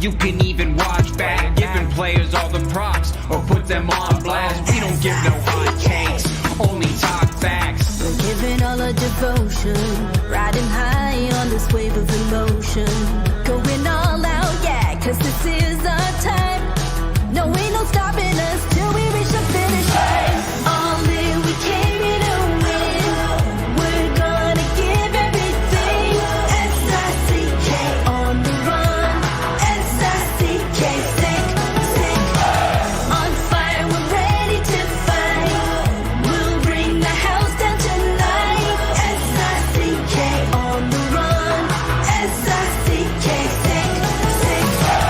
you can even watch back. Giving players all the props or put them on blast. We don't give no hot takes, only talk facts. We're giving all our devotion, riding high on this wave of emotion. Going all out, yeah, 'cause this is our time. No, ain't no stopping us till we reach the finish line. All in, we came here to win. We're gonna give everything. S-I-C-K on the run. S-I-C-K, sick, sick. On fire, we're ready to fight. We'll bring the house down tonight. S-I-C-K on the run. S-I-C-K, sick, sick.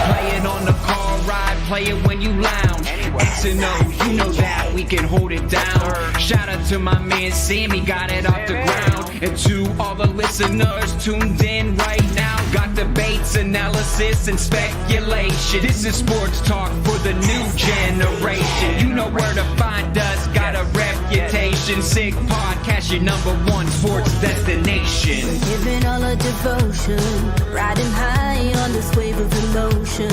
Play it on the car ride, play it when you lounge. X and O, you know that we can hold it down. Shout out to my man Sammy, got it off the ground. And to all the listeners tuned in right now, got debates, analysis, and speculation. This is sports talk for the new generation. You know where to find us, got a reputation. Sick podcast, your #1 sports destination. Giving all our devotion, riding high on this wave of emotion.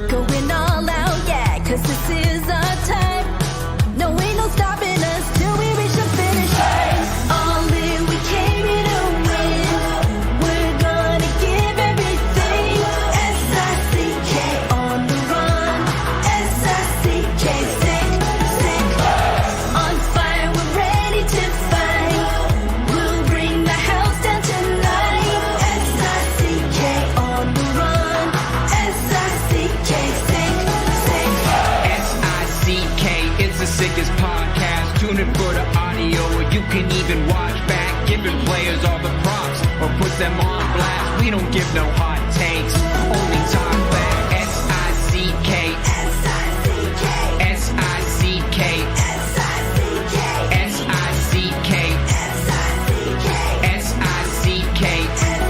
Going all out, yeah, 'cause this is our time. No, ain't no stopping us till we reach the finish line. All in, we came here to win. We're gonna give everything. S-I-C-K on the run. S-I-C-K, sick, sick. On fire, we're ready to fight. We'll bring the house down tonight. S-I-C-K on the run. S-I-C-K, sick, sick. S-I-C-K, it's the sickest podcast. Tune in for the audio, or you can even watch back. Giving players all the props or put them on blast. We don't give no hot takes, only talk back. S-I-C-K, S-I-C-K, S-I-C-K, S-I-C-K, S-I-C-K, S-I-C-K,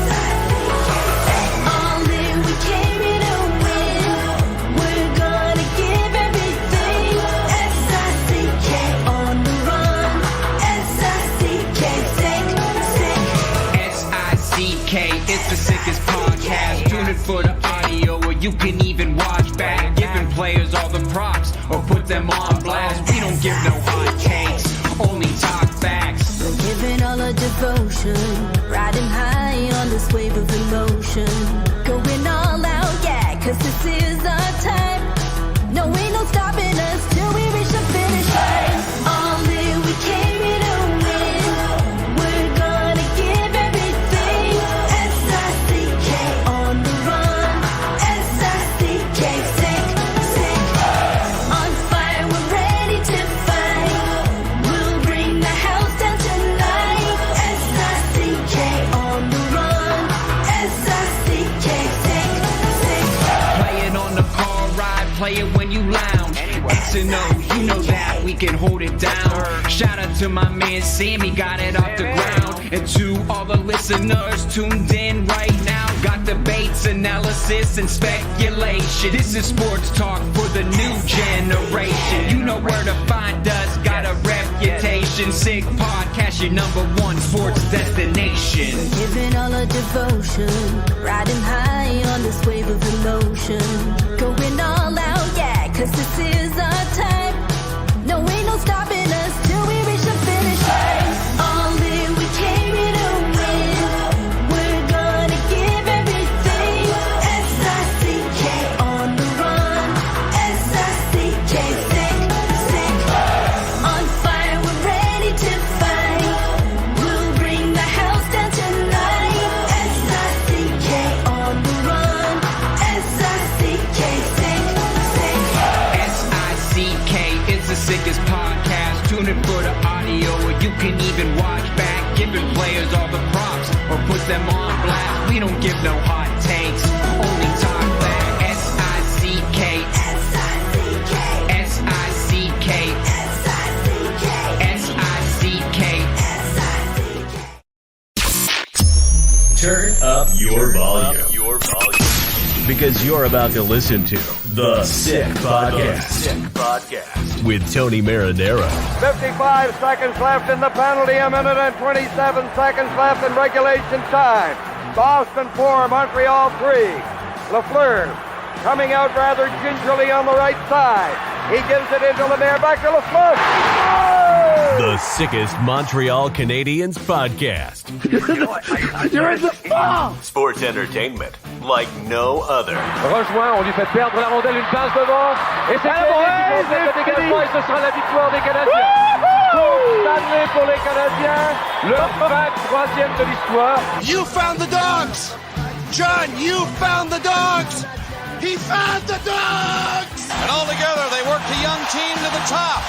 S-I-C-K. all in, we came here to win. We're gonna give everything. S-I-C-K on the run. S-I-C-K, sick, sick. S-I-C-K, it's the sickest podcast. Tune in for the audio, or you can even watch back. Giving players all the props or put them on blast. We don't give no hot takes, only talk facts. We're giving all our devotion, riding high on this wave of emotion. Going all out, yeah, 'cause this is our time. No, ain't no stopping us till we reach the finish line. All in, we came here to win. We're gonna give everything. S-I-C-K on the run. S-I-C-K, sick, sick. On fire, we're ready to fight. We'll bring the house down tonight. S-I-C-K on the run. S-I-C-K, sick, sick. Play it on the car ride, play it when you lounge. X and O, you know that we can hold it down. Shout out to my man Sammy, got it off the ground. And to all the listeners tuned in right now, got debates, analysis, and speculation. This is sports talk for the new generation. You know where to find us, got a reputation. Sick podcast, your #1 sports destination. Giving all our devotion, riding high on this wave of emotion. Going all out, yeah, 'cause this is our time. No, ain't no stopping us till we reach the finish line. All in, we came here to win. We're gonna give everything. S-I-C-K on the run. S-I-C-K, sick, sick. On fire, we're ready to fight. We'll bring the house down tonight. S-I-C-K on the run. S-I-C-K, sick, sick. S-I-C-K, it's the sickest podcast. Tune in for the audio, or you can even watch back. Giving players all the props or put them on blast. We don't give no hot takes, only talk back. S-I-C-K, S-I-C-K, S-I-C-K, S-I-C-K, S-I-C-K. S-I-C-K. Turn up your volume. Because you're about to listen to The Sick Podcast. With Tony Marinaro. 55 seconds left in the penalty, a minute and 27 seconds left in regulation time. Boston 4, Montreal 3. Lafleur coming out rather gingerly on the right side. He gives it into Lapierre, back to Lafleur. The sickest Montreal Canadiens podcast. You're in the ball! Sports entertainment like no other. Rejoint, on lui fait perdre la rondelle, une passe devant. Et c'est le dégagement et ce sera la victoire des Canadiens. Coupe Stanley pour les Canadiens, leur 23e de l'histoire. You found the dogs! John, you found the dogs! He found the dogs! And all together, they worked a young team to the top.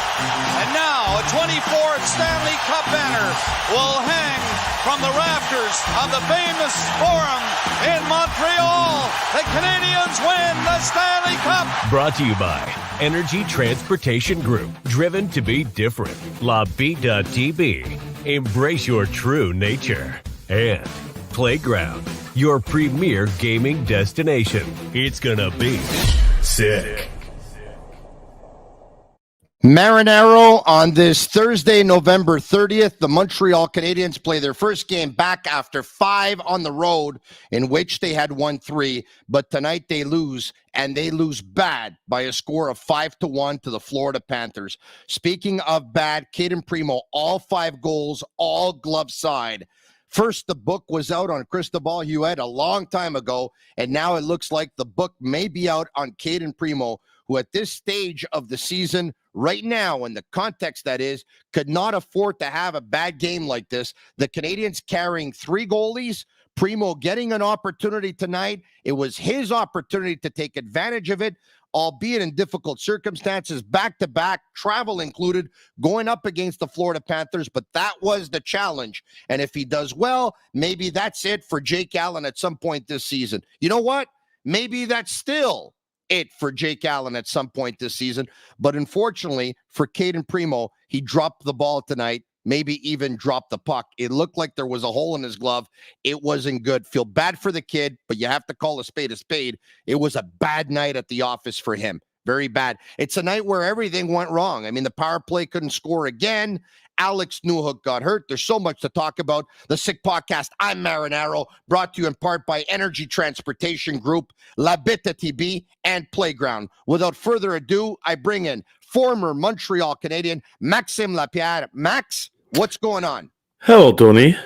And now, a 24th Stanley Cup banner will hang from the rafters of the famous Forum in Montreal. The Canadiens win the Stanley Cup. Brought to you by Energy Transportation Group. Driven to be different. LaBita.tv. Embrace your true nature. And Playground, your premier gaming destination. It's gonna be sick. Marinaro on this Thursday, November 30th. The Montreal Canadiens play their first game back after 5 on the road, in which they had won 3. But tonight they lose, and they lose bad by a score of 5-1 to the Florida Panthers. Speaking of bad, Cayden Primeau, all 5 goals, all glove side. First, the book was out on Cristobal Huet a long time ago, and now it looks like the book may be out on Cayden Primeau, who at this stage of the season, right now, in the context that is, could not afford to have a bad game like this. The Canadiens carrying 3 goalies, Primeau getting an opportunity tonight. It was his opportunity to take advantage of it, albeit in difficult circumstances, back-to-back, travel included, going up against the Florida Panthers, but that was the challenge. And if he does well, maybe that's it for Jake Allen at some point this season. You know what? Maybe that's still it for Jake Allen at some point this season. But unfortunately, for Cayden Primeau, he dropped the ball tonight, maybe even dropped the puck. It looked like there was a hole in his glove. It wasn't good. Feel bad for the kid, but you have to call a spade a spade. It was a bad night at the office for him. Very bad. It's a night where everything went wrong. I mean, the power play couldn't score again. Alex Newhook got hurt. There's so much to talk about. The Sick Podcast, I'm Marinaro, brought to you in part by Energy Transportation Group, LaBita TB, and Playground. Without further ado, I bring in former Montreal Canadian Maxim Lapierre. Max, what's going on? Hello, Tony.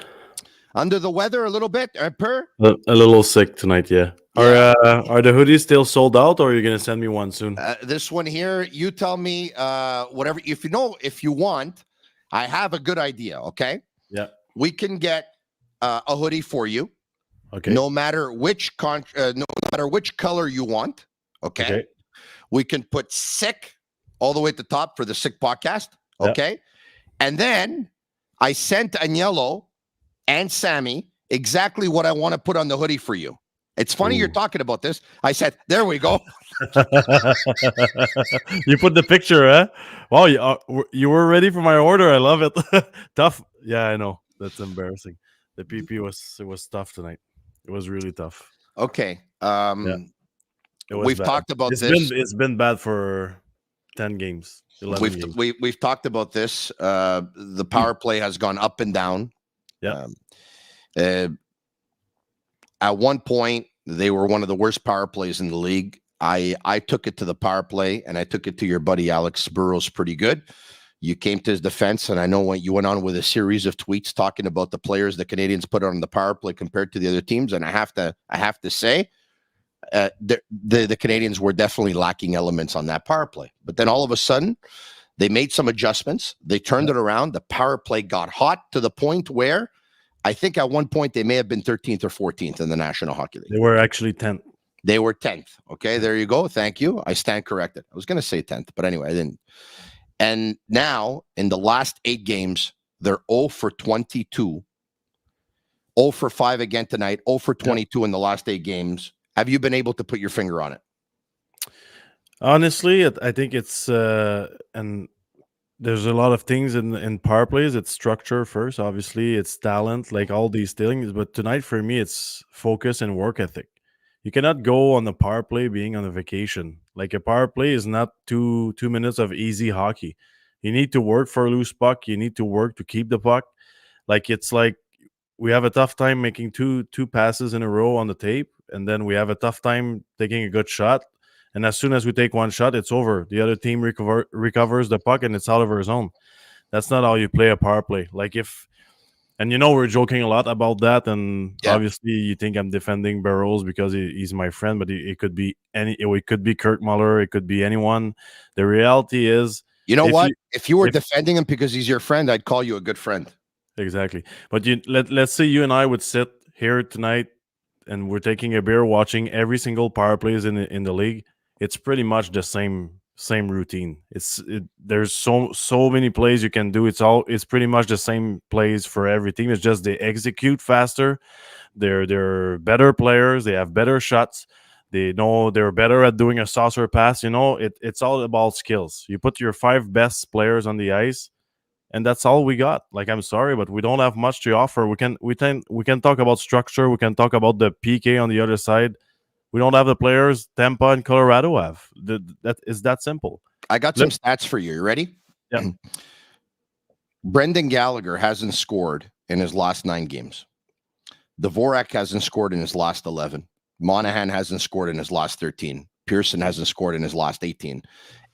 Under the weather a little bit, Per? A little sick tonight, yeah. Are the hoodies still sold out, or are you going to send me one soon? This one here, you tell me whatever. If you want, I have a good idea, okay? Yeah. We can get a hoodie for you. Okay. No matter which color you want, okay? We can put sick all the way at the top for the Sick Podcast, okay? Yep. And then I sent Agnello and Sammy exactly what I want to put on the hoodie for you. It's funny you're talking about this. I said, there we go. You put the picture, huh? Wow, you were ready for my order. I love it. Tough. Yeah, I know. That's embarrassing. The PP was tough tonight. It was really tough. Okay. We've talked about this. It's been bad for 10 games. 11 games. We've talked about this. The power play has gone up and down. Yeah. At one point, they were one of the worst power plays in the league. I took it to the power play, and I took it to your buddy Alex Burrows pretty good. You came to his defense, and I know when you went on with a series of tweets talking about the players the Canadiens put on the power play compared to the other teams, and I have to say, the Canadiens were definitely lacking elements on that power play. But then all of a sudden, they made some adjustments. They turned it around. The power play got hot to the point where I think at one point they may have been 13th or 14th in the National Hockey League. They were actually 10th. They were 10th. Okay, there you go. Thank you. I stand corrected. I was going to say 10th, but anyway, I didn't. And now, in the last 8 games, they're 0 for 22. 0 for 5 again tonight. 0 for 22 in the last 8 games. Have you been able to put your finger on it? Honestly, I think it's and there's a lot of things in power plays. It's structure first, obviously. It's talent, like all these things. But tonight, for me, it's focus and work ethic. You cannot go on the power play being on a vacation. Like a power play is not two minutes of easy hockey. You need to work for a loose puck. You need to work to keep the puck. Like it's like we have a tough time making two passes in a row on the tape, and then we have a tough time taking a good shot. And as soon as we take one shot, it's over. The other team recovers the puck, and it's out of our zone. That's not how you play a power play. Like and we're joking a lot about that. And obviously, you think I'm defending Burrows because he's my friend, but it could be it could be Kurt Muller, it could be anyone. The reality is, you know what? If you were defending him because he's your friend, I'd call you a good friend. Exactly. But let's say you and I would sit here tonight, and we're taking a beer, watching every single power plays in the league. It's pretty much the same routine. There's so many plays you can do. It's pretty much the same plays for every team. It's just they execute faster. They're better players. They have better shots. They know they're better at doing a saucer pass. It's all about skills. You put your 5 best players on the ice, and that's all we got. Like, I'm sorry, but we don't have much to offer. We can talk about structure. We can talk about the PK on the other side. We don't have the players Tampa and Colorado have. That is that simple. I got some stats for you. You ready? Yeah. Brendan Gallagher hasn't scored in his last 9 games. Dvorak hasn't scored in his last 11. Monahan hasn't scored in his last 13. Pearson hasn't scored in his last 18.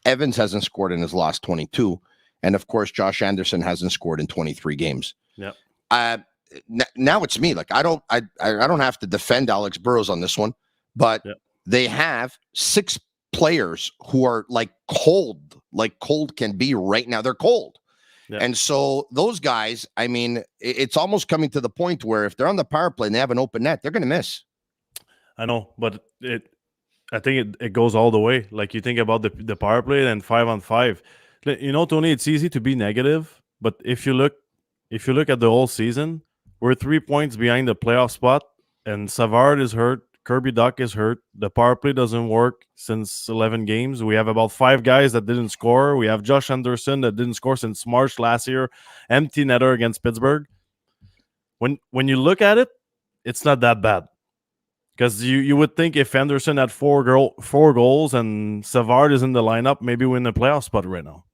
Evans hasn't scored in his last 22. And of course, Josh Anderson hasn't scored in 23 games. Yeah. Now it's me. Like, I don't have to defend Alex Burrows on this one, but they have 6 players who are like cold can be right now. They're cold. Yeah. And so those guys, I mean, it's almost coming to the point where if they're on the power play and they have an open net, they're going to miss. I know, but I think it goes all the way. Like, you think about the power play and 5-on-5. Tony, it's easy to be negative, but if you look at the whole season, we're 3 points behind the playoff spot, and Savard is hurt. Kirby Duck is hurt. The power play doesn't work since 11 games. We have about 5 guys that didn't score. We have Josh Anderson that didn't score since March last year. Empty netter against Pittsburgh. When you look at it, it's not that bad. Because you would think if Anderson had 4 goals and Savard is in the lineup, maybe we're in the playoff spot right now.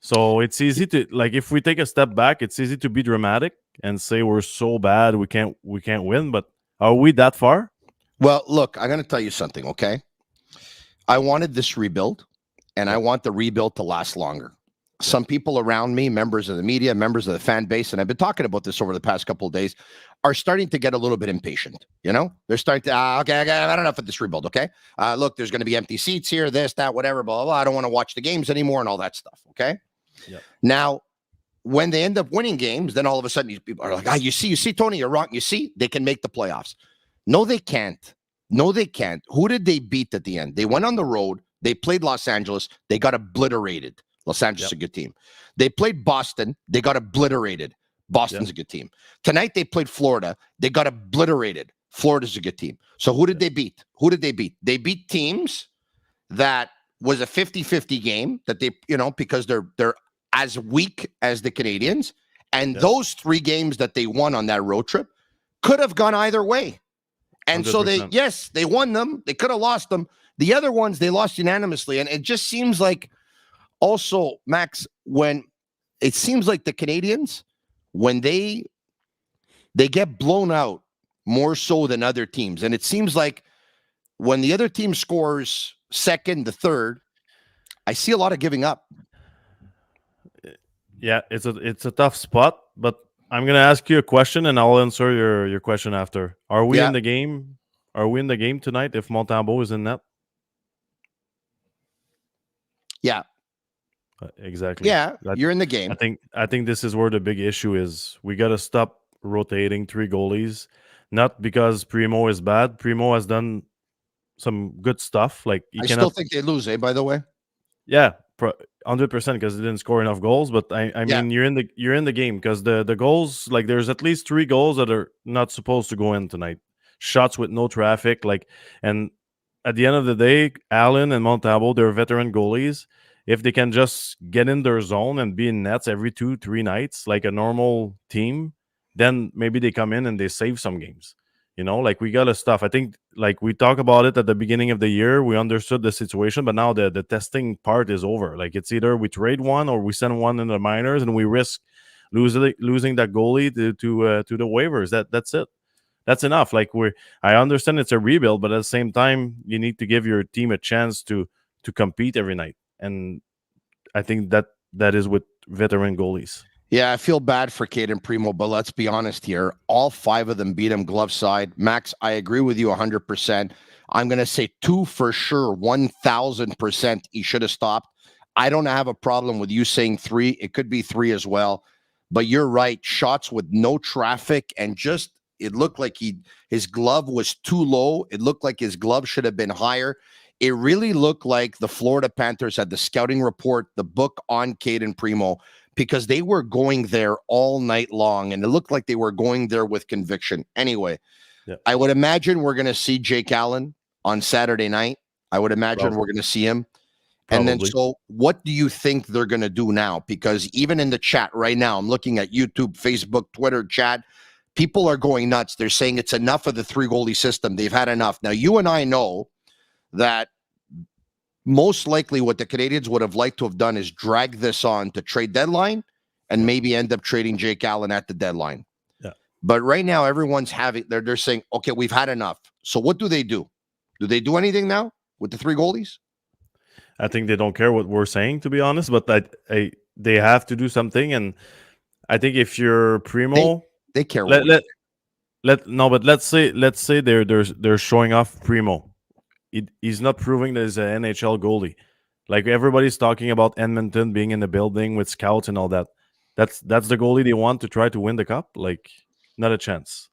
So it's easy to, like, if we take a step back, it's easy to be dramatic and say we're so bad we can't win. But are we that far? Well, look, I'm going to tell you something, okay? I wanted this rebuild, and I want the rebuild to last longer. Some people around me, members of the media, members of the fan base, and I've been talking about this over the past couple of days, are starting to get a little bit impatient. They're starting to, okay, I don't know for this rebuild, okay? Look, there's going to be empty seats here, this, that, whatever, blah, blah, blah. I don't want to watch the games anymore and all that stuff, okay? Yep. Now, when they end up winning games, then all of a sudden these people are like, you see, Tony, you're wrong. You see, they can make the playoffs. No, they can't. No, they can't. Who did they beat at the end? They went on the road. They played Los Angeles. They got obliterated. Los Angeles is a good team. They played Boston. They got obliterated. Boston's a good team. Tonight they played Florida. They got obliterated. Florida's a good team. So who did they beat? They beat teams that was a 50-50 game that they, because they're as weak as the Canadians. And those 3 games that they won on that road trip could have gone either way. And 100%. So they won them. They could have lost them. The other ones, they lost unanimously. And it just seems like also, Max, when it seems like the Canadians, when they get blown out more so than other teams. And it seems like when the other team scores second, the third, I see a lot of giving up. Yeah, it's a tough spot, but I'm going to ask you a question, and I'll answer your question after. Are we in the game? Are we in the game tonight if Montembeault is in net? Yeah. Exactly. Yeah, you're in the game. I think this is where the big issue is. We got to stop rotating 3 goalies, not because Primeau is bad. Primeau has done some good stuff. Like, I still think they lose, by the way. Yeah, 100% because they didn't score enough goals. But I mean, you're in the game because the goals, like, there's at least 3 goals that are not supposed to go in tonight. Shots with no traffic, and at the end of the day, Allen and Montembeault, they're veteran goalies. If they can just get in their zone and be in nets every 2-3 nights, like a normal team, then maybe they come in and they save some games. Like, we got to stuff. I think, like, we talked about it at the beginning of the year. We understood the situation, but now the testing part is over. Like, it's either we trade one or we send one in the minors and we risk losing that goalie to the waivers. That's it. That's enough. Like I understand it's a rebuild, but at the same time, you need to give your team a chance to compete every night. And I think that is with veteran goalies. Yeah, I feel bad for Cayden Primeau, but let's be honest here. All 5 of them beat him glove side. Max, I agree with you 100%. I'm going to say 2 for sure, 1,000% he should have stopped. I don't have a problem with you saying 3. It could be 3 as well. But you're right. Shots with no traffic and just it looked like his glove was too low. It looked like his glove should have been higher. It really looked like the Florida Panthers had the scouting report, the book on Cayden Primeau, because they were going there all night long, and it looked like they were going there with conviction. Anyway, I would imagine we're going to see Jake Allen on Saturday night. I would imagine we're going to see him. Probably. And then, so what do you think they're going to do now? Because even in the chat right now, I'm looking at YouTube, Facebook, Twitter chat. People are going nuts. They're saying it's enough of the 3-goalie system. They've had enough. Now, you and I know that most likely what the Canadians would have liked to have done is drag this on to trade deadline and maybe end up trading Jake Allen at the deadline. Yeah. But right now, everyone's they're saying, okay, we've had enough. So what do? Do they do anything now with the 3 goalies? I think they don't care what we're saying, to be honest, but they have to do something. And I think if you're Primeau, they care. Let's say they're showing off Primeau. He's not proving that he's an NHL goalie. Like everybody's talking about Edmonton being in the building with scouts and all that. That's the goalie they want to try to win the cup. Like, not a chance.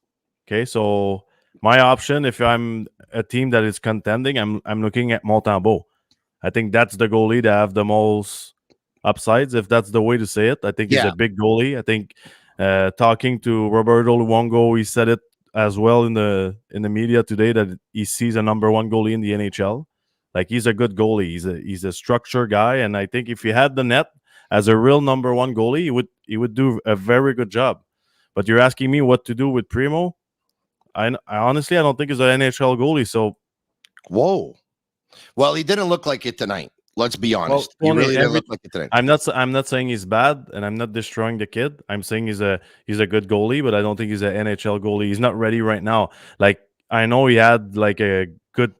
Okay, so my option, if I'm a team that is contending, I'm looking at Montembeault. I think that's the goalie that have the most upsides, if that's the way to say it. I think he's a big goalie. I think talking to Roberto Luongo, he said it as well in the media today that he sees a number 1 goalie in the NHL. Like, he's a good goalie. He's a structure guy, and I think if he had the net as a real number 1 goalie, he would do a very good job. But you're asking me what to do with Primeau? I honestly, I don't think he's an NHL goalie. So, whoa. Well, he didn't look like it tonight. Let's be honest. He really didn't look like it tonight. I'm not saying he's bad, and I'm not destroying the kid. I'm saying he's a good goalie, but I don't think he's an NHL goalie. He's not ready right now. Like, I know he had like a good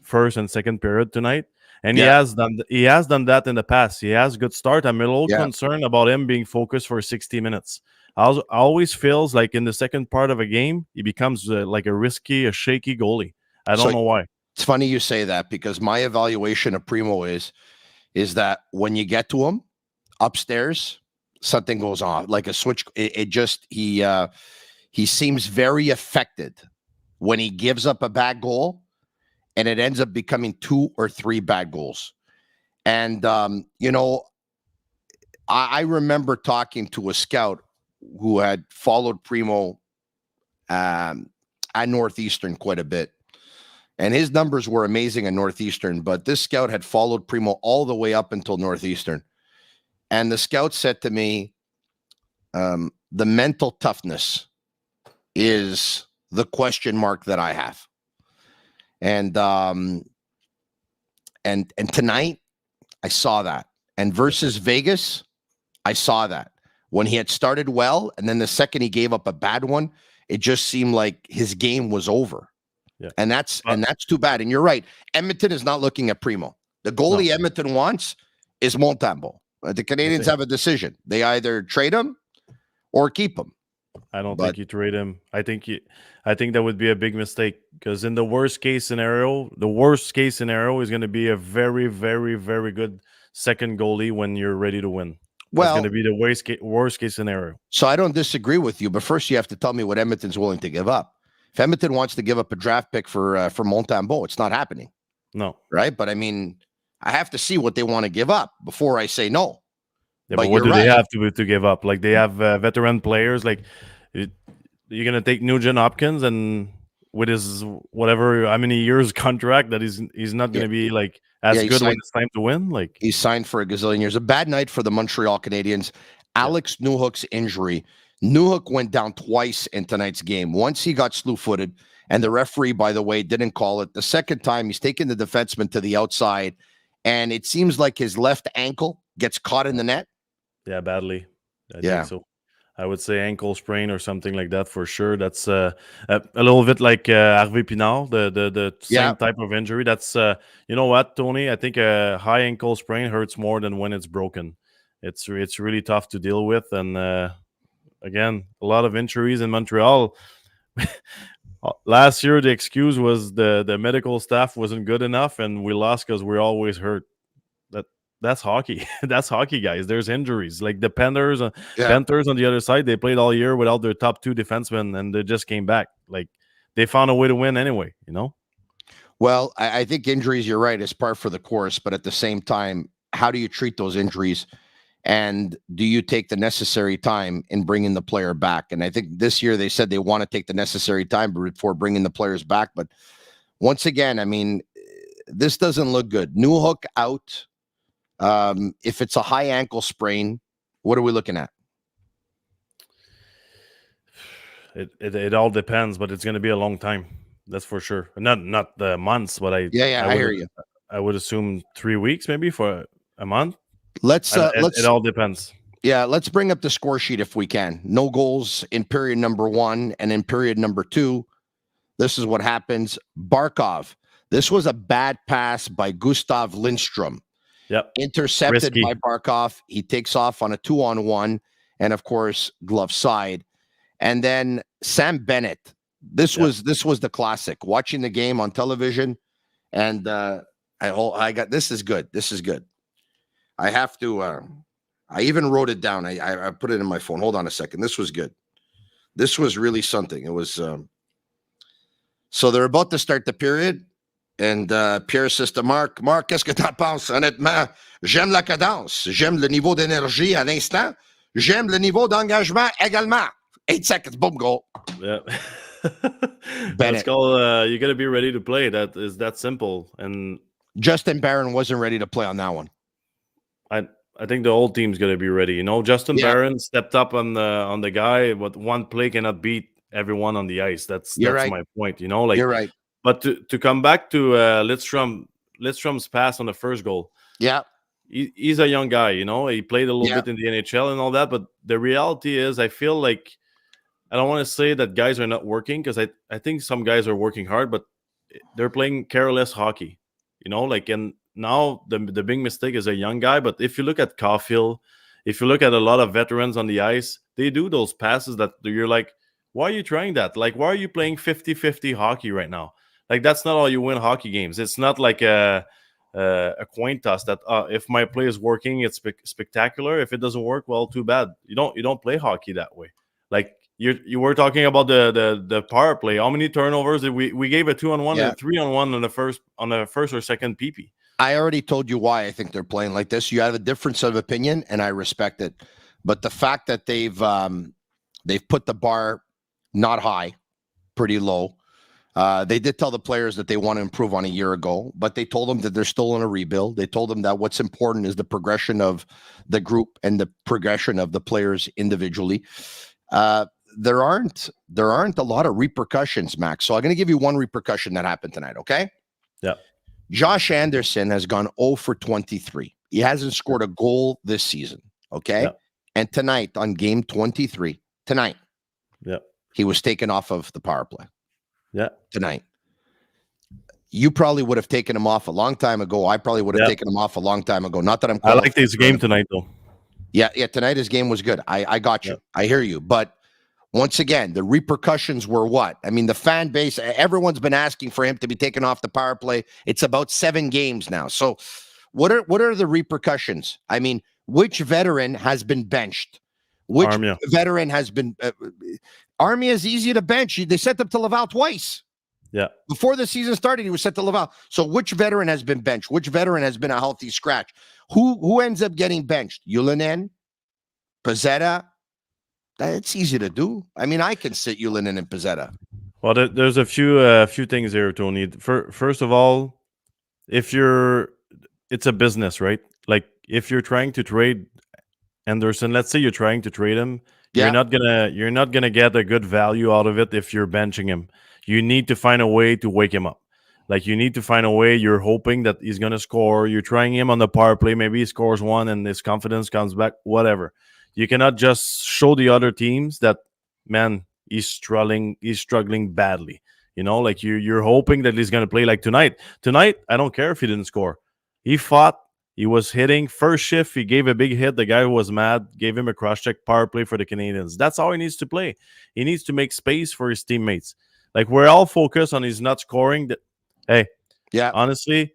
first and second period tonight, and he has done that in the past. He has good start. I'm a little concerned about him being focused for 60 minutes. I always feels like in the second part of a game, he becomes like a shaky goalie. I don't know why. It's funny you say that, because my evaluation of Primeau is that when you get to him upstairs, something goes on, like a switch. He seems very affected when he gives up a bad goal, and it ends up becoming 2 or 3 bad goals. And I remember talking to a scout who had followed Primeau at Northeastern quite a bit. And his numbers were amazing at Northeastern, but this scout had followed Primeau all the way up until Northeastern. And the scout said to me, the mental toughness is the question mark that I have. And tonight, I saw that. And versus Vegas, I saw that. When he had started well, and then the second he gave up a bad one, it just seemed like his game was over. Yeah. And that's too bad. And you're right. Edmonton is not looking at Primeau. The goalie Edmonton wants is Montembeault. The Canadians have a decision. They either trade him or keep him. I don't think you trade him. I think that would be a big mistake, because in the worst case scenario is going to be a very, very, very good second goalie when you're ready to win. Well, it's going to be the worst case scenario. So I don't disagree with you, but first you have to tell me what Edmonton's willing to give up. If Edmonton wants to give up a draft pick for Montembeault, it's not happening. No. Right? But I mean, I have to see what they want to give up before I say no. Yeah, but what do they have to give up? Like, they have veteran players. Like, you're going to take Nugent Hopkins, and with his how many years contract, that he's not going to be like as good when it's time to win. Like, he's signed for a gazillion years. A bad night for the Montreal Canadiens. Alex Newhook's injury. Newhook went down twice in tonight's game. Once he got slew-footed, and the referee, by the way, didn't call it. The second time, he's taken the defenseman to the outside, and it seems like his left ankle gets caught in the net. Yeah, badly. I think so. I would say ankle sprain or something like that for sure. That's a little bit like Harvey Pinard, the Yeah. same type of injury. That's you know what, Tony? I think a high ankle sprain hurts more than when it's broken. It's really tough to deal with, and again, a lot of injuries in Montreal. Last year, the excuse was the medical staff wasn't good enough, and we lost because we're always hurt. That's hockey. That's hockey, guys. There's injuries. Like the Panthers, Panthers on the other side, they played all year without their top 2 defensemen, and they just came back. Like they found a way to win anyway. You know. Well, I think injuries, you're right, is par for the course. But at the same time, how do you treat those injuries? And do you take the necessary time in bringing the player back? And I think this year they said they want to take the necessary time before bringing the players back. But once again, I mean, this doesn't look good. Newhook out. If it's a high ankle sprain, what are we looking at? It all depends, but it's going to be a long time. That's for sure. Not the months, but I hear you. I would assume 3 weeks, maybe for a month. Let's it all depends. Yeah, let's bring up the score sheet if we can. No goals in period number 1, and in period number 2, this is what happens. Barkov. This was a bad pass by Gustav Lindstrom. Yep. Intercepted Risky by Barkov. He takes off on a 2-on-1, and of course, glove side. And then Sam Bennett. This was the classic. Watching the game on television, and I got this is good. This is good. I have to. I even wrote it down. I put it in my phone. Hold on a second. This was good. This was really something. It was. So they're about to start the period. And Pierre says to Marc, qu'est-ce que t'en penses? Honnêtement, j'aime la cadence. J'aime le niveau d'énergie à l'instant. J'aime le niveau d'engagement également. 8 seconds, boom, goal. Yeah. Bennett. That's called, you got to be ready to play. That is that simple. And Justin Barron wasn't ready to play on that one. I think the whole team's going to be ready. You know, Justin Barron stepped up on the guy, but one play cannot beat everyone on the ice. That's right. my point. You know, like You're right. But to come back to Lidstrom's pass on the first goal. Yeah. He's a young guy, you know. He played a little bit in the NHL and all that, but the reality is I feel like I don't want to say that guys are not working, because I think some guys are working hard, but they're playing careless hockey, you know, like, and now the big mistake is a young guy. But if you look at Caulfield, if you look at a lot of veterans on the ice, they do those passes that you're like, why are you trying that? Like, why are you playing 50-50 hockey right now? Like, that's not how you win hockey games. It's not like a coin toss that if my play is working, it's spectacular. If it doesn't work, well, too bad. You don't play hockey that way. Like you were talking about the power play. How many turnovers did we gave a 2-on-1 and a 3-on-1 on the first or second PP? I already told you why I think they're playing like this. You have a difference of opinion, and I respect it. But the fact that they've put the bar not high, pretty low. They did tell the players that they want to improve on a year ago, but they told them that they're still in a rebuild. They told them that what's important is the progression of the group and the progression of the players individually. There aren't a lot of repercussions, Max. So I'm going to give you one repercussion that happened tonight, okay? Yeah. Josh Anderson has gone 0 for 23. He hasn't scored a goal this season, okay? Yeah. And tonight on game 23, he was taken off of the power play. Yeah. Tonight. You probably would have taken him off a long time ago. I probably would have taken him off a long time ago. Not that I'm I like this game tonight, though. Yeah, tonight his game was good. I got you. I hear you. But once again, the repercussions were what? I mean, the fan base, everyone's been asking for him to be taken off the power play. It's about 7 games now. So what are the repercussions? I mean, which veteran has been benched? Which Armia. Veteran has been Armia is easy to bench. They sent him to Laval twice. Yeah. Before the season started, he was sent to Laval. So which veteran has been benched? Which veteran has been a healthy scratch? Who ends up getting benched? Ylönen? Pezzetta? It's easy to do. I mean, I can sit Ylönen and Pezzetta. Well, there's a few things here, Tony. First of all, it's a business, right? Like, if you're trying to trade Anderson, let's say you're trying to trade him, you're not gonna get a good value out of it if you're benching him. You need to find a way to wake him up. Like, you need to find a way. You're hoping that he's gonna score. You're trying him on the power play. Maybe he scores one and his confidence comes back. Whatever. You cannot just show the other teams that, man, he's struggling badly. You know, like you're hoping that he's going to play like tonight. Tonight, I don't care if he didn't score. He fought. He was hitting. First shift, he gave a big hit. The guy was mad, gave him a cross-check power play for the Canadians. That's how he needs to play. He needs to make space for his teammates. Like, we're all focused on his not scoring. Hey, Yeah. honestly,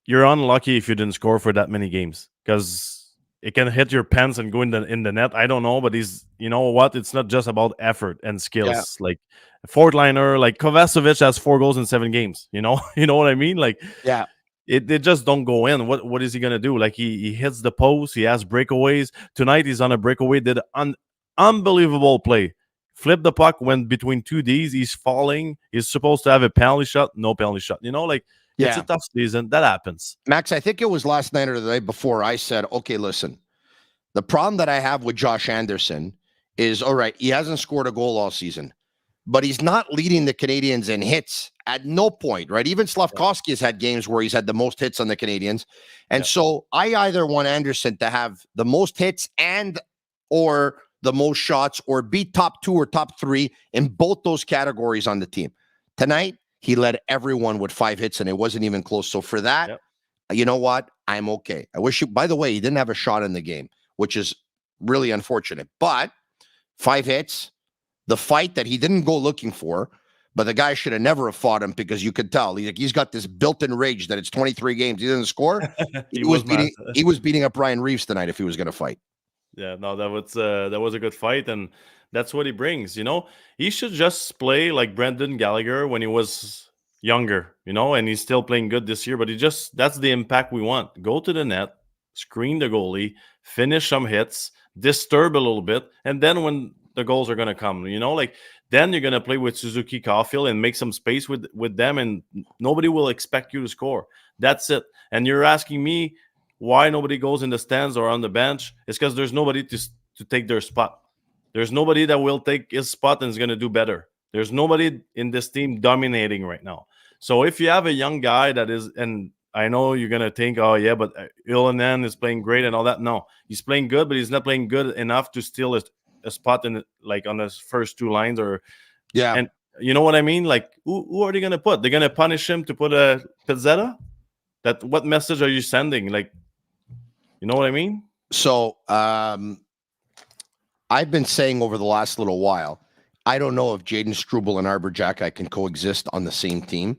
you're unlucky if you didn't score for that many games, because it can hit your pants and go in the net. I don't know, but you know what? It's not just about effort and skills. Yeah. Like, fourth liner, like Kovacevic has 4 goals in 7 games. You know, you know what I mean? Like, Yeah. It just don't go in. What is he gonna do? Like, he hits the post. He has breakaways. Tonight he's on a breakaway. Did an unbelievable play. Flipped the puck, went between 2 Ds. He's falling. He's supposed to have a penalty shot. No penalty shot. You know, like, it's a tough season. That happens. Max, I think it was last night or the night before I said, okay, listen, the problem that I have with Josh Anderson is, all right, he hasn't scored a goal all season, but he's not leading the Canadians in hits at no point, right? Even Slavkovsky has had games where he's had the most hits on the Canadians. And so I either want Anderson to have the most hits and or the most shots, or be top 2 or top 3 in both those categories on the team. Tonight, he led everyone with 5 hits, and it wasn't even close. So for that, you know what? I'm okay. I wish you, by the way, he didn't have a shot in the game, which is really unfortunate. But 5 hits, the fight that he didn't go looking for, but the guy should have never have fought him, because you could tell he's got this built-in rage that it's 23 games. He didn't score. he was beating up Ryan Reeves tonight if he was going to fight. Yeah, no, that was a good fight, and that's what he brings. You know, he should just play like Brendan Gallagher when he was younger. You know, and he's still playing good this year. But that's the impact we want. Go to the net, screen the goalie, finish some hits, disturb a little bit, and then when the goals are gonna come, you know, like, then you're gonna play with Suzuki Caulfield and make some space with them, and nobody will expect you to score. That's it. And you're asking me why nobody goes in the stands or on the bench? It's because there's nobody to take their spot. There's nobody that will take his spot and is going to do better. There's nobody in this team dominating right now. So if you have a young guy that is, and I know you're going to think, oh, yeah, but Ylönen is playing great and all that. No, he's playing good, but he's not playing good enough to steal a spot in, like, on his first 2 lines. Or and you know what I mean? Like, who are they going to put? They're going to punish him to put a Pizzetta? What message are you sending? Like, you know what I mean? So I've been saying over the last little while, I don't know if Jayden Struble and Arbor Xhekaj can coexist on the same team,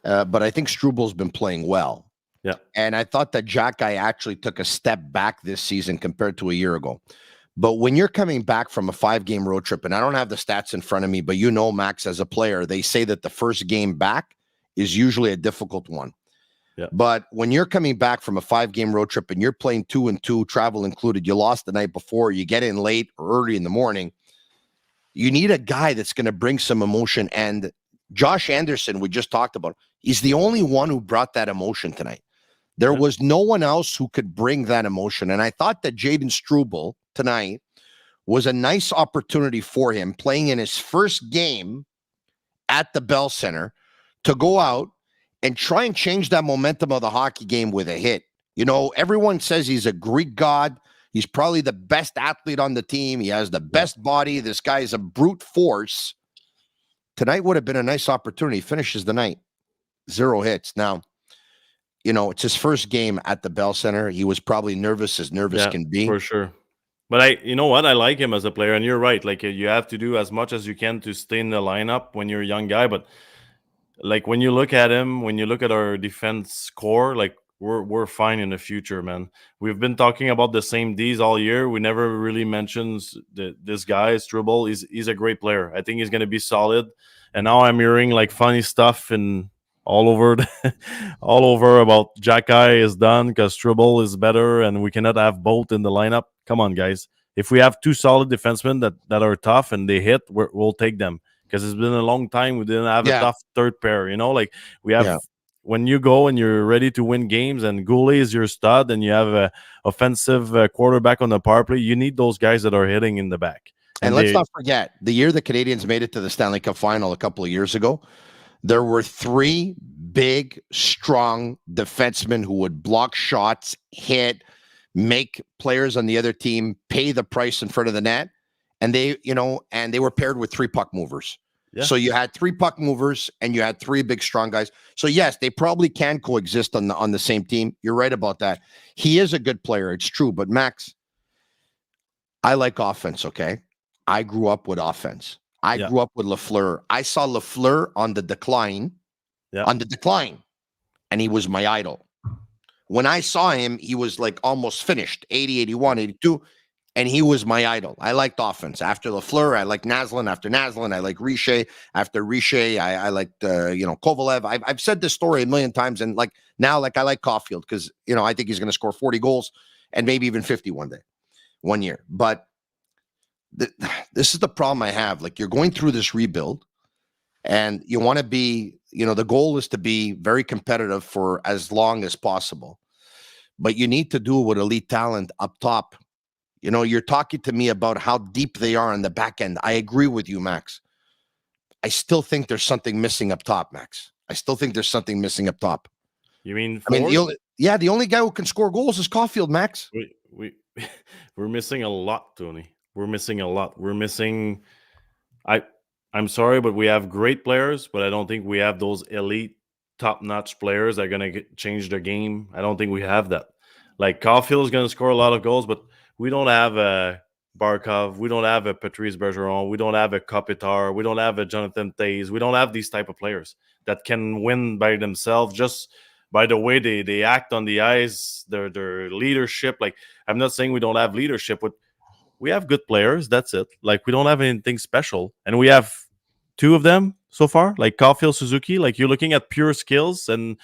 but I think Struble's been playing well. Yeah. And I thought that Xhekaj actually took a step back this season compared to a year ago. But when you're coming back from a 5-game road trip, and I don't have the stats in front of me, but you know, Max, as a player, they say that the first game back is usually a difficult one. Yeah. But when you're coming back from a 5-game road trip and you're playing 2-2, travel included, you lost the night before, you get in late or early in the morning, you need a guy that's going to bring some emotion. And Josh Anderson, we just talked about, he's the only one who brought that emotion tonight. There was no one else who could bring that emotion. And I thought that Jayden Struble tonight was a nice opportunity for him, playing in his first game at the Bell Center, to go out and try and change that momentum of the hockey game with a hit. You know, everyone says he's a Greek god. He's probably the best athlete on the team. He has the best body. This guy is a brute force. Tonight would have been a nice opportunity. He finishes the night, 0 hits. Now, you know, it's his first game at the Bell Center. He was probably nervous as nervous can be. For sure. But you know what? I like him as a player, and you're right. Like, you have to do as much as you can to stay in the lineup when you're a young guy. But like, when you look at him, when you look at our defense core, like, we're fine in the future, man. We've been talking about the same Ds all year. We never really mentions this guy, Struble. He's a great player. I think he's going to be solid. And now I'm hearing like funny stuff and all over about Xhekaj is done because Struble is better and we cannot have both in the lineup. Come on, guys. If we have 2 solid defensemen that are tough and they hit, we'll take them. Because it's been a long time we didn't have a tough third pair. You know, like, we have when you go and you're ready to win games and Goulet is your stud and you have a offensive quarterback on the power play, you need those guys that are hitting in the back. And let's not forget, the year the Canadians made it to the Stanley Cup final a couple of years ago, there were 3 big, strong defensemen who would block shots, hit, make players on the other team pay the price in front of the net, and they were paired with 3 puck movers. Yeah. So you had 3 puck movers and you had 3 big strong guys. So yes, they probably can coexist on the same team. You're right about that. He is a good player, it's true. But Max, I like offense. Okay, I grew up with offense. I grew up with Lafleur. I saw Lafleur on the decline. Yeah. On the decline, and he was my idol. When I saw him, he was like almost finished, 80, 81, 82. And he was my idol. I liked offense. After Lafleur, I liked Naslin. After Naslin, I liked Richer. After Richer, I liked Kovalev. I've said this story a million times, and now I like Caulfield because I think he's going to score 40 goals and maybe even 50 one year. But this is the problem I have. Like, you're going through this rebuild, and you want to be, the goal is to be very competitive for as long as possible. But you need to do it with elite talent up top. You're talking to me about how deep they are on the back end. I agree with you, Max. I still think there's something missing up top, Max. I still think there's something missing up top. You mean? The only guy who can score goals is Caulfield, Max. We're missing a lot, Tony. We're missing a lot. We're missing. I'm sorry, but we have great players, but I don't think we have those elite, top-notch players that are going to change the game. I don't think we have that. Like, Caulfield is going to score a lot of goals, but we don't have a Barkov. We don't have a Patrice Bergeron. We don't have a Kopitar. We don't have a Jonathan Toews. We don't have these type of players that can win by themselves just by the way they act on the ice, their leadership. Like, I'm not saying we don't have leadership, but we have good players. That's it. Like, we don't have anything special. And we have 2 of them so far, like Caulfield, Suzuki. Like, you're looking at pure skills, and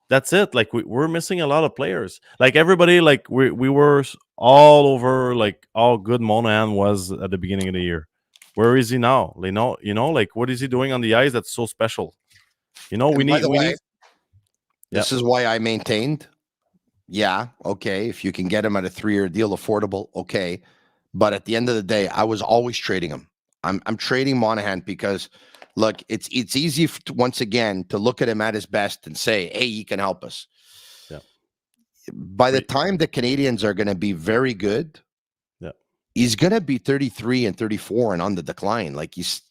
that's it. Like, we're missing a lot of players. Like, everybody, like, we were all over, like, how good Monahan was at the beginning of the year. Where is he now? Like, what is he doing on the ice that's so special? We need. This is why I maintained. Yeah, okay. If you can get him at a 3-year deal, affordable, okay. But at the end of the day, I was always trading him. I'm trading Monahan because, look, it's easy once again to look at him at his best and say, hey, he can help us. Yeah. By the time the Canadians are going to be very good, he's going to be 33 and 34 and on the decline. Like, he's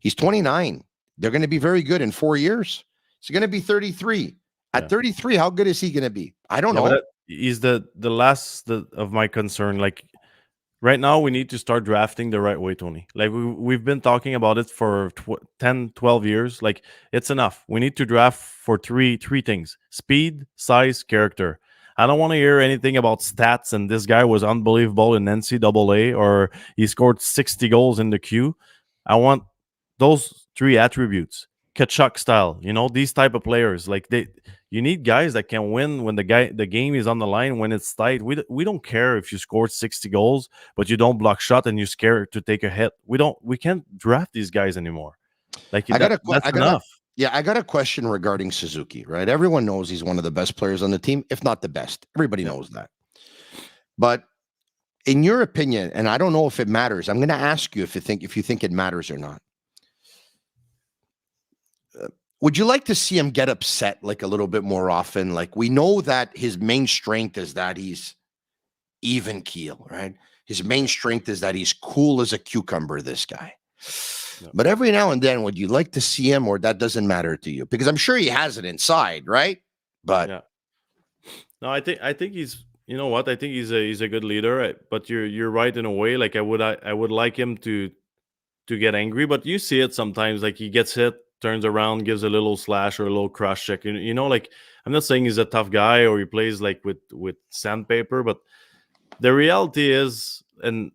29. They're going to be very good in 4 years. He's going to be 33. At 33, how good is he going to be? I don't know. He's the last of my concern. Like, right now, we need to start drafting the right way, Tony. Like, we've been talking about it for 10, 12 years. Like, it's enough. We need to draft for three things: speed, size, character. I don't want to hear anything about stats and this guy was unbelievable in NCAA or he scored 60 goals in the queue. I want those 3 attributes. Kachuk style, these type of players. Like, you need guys that can win when the game is on the line, when it's tight. We don't care if you scored 60 goals, but you don't block shot and you're scared to take a hit. We can't draft these guys anymore. Like, that's enough. I got a question regarding Suzuki, right? Everyone knows he's one of the best players on the team, if not the best. Everybody knows that. But in your opinion, and I don't know if it matters, I'm going to ask you if you think it matters or not. Would you like to see him get upset like a little bit more often? Like, we know that his main strength is that he's even keel, right? His main strength is that he's cool as a cucumber, this guy. Yeah. But every now and then, would you like to see him, or that doesn't matter to you? Because I'm sure he has it inside, right? But no, I think he's. You know what? I think he's a good leader. But you're right in a way. Like, I would like him to get angry, but you see it sometimes. Like, he gets hit, turns around, gives a little slash or a little cross check. Like, I'm not saying he's a tough guy or he plays like with sandpaper, but the reality is, and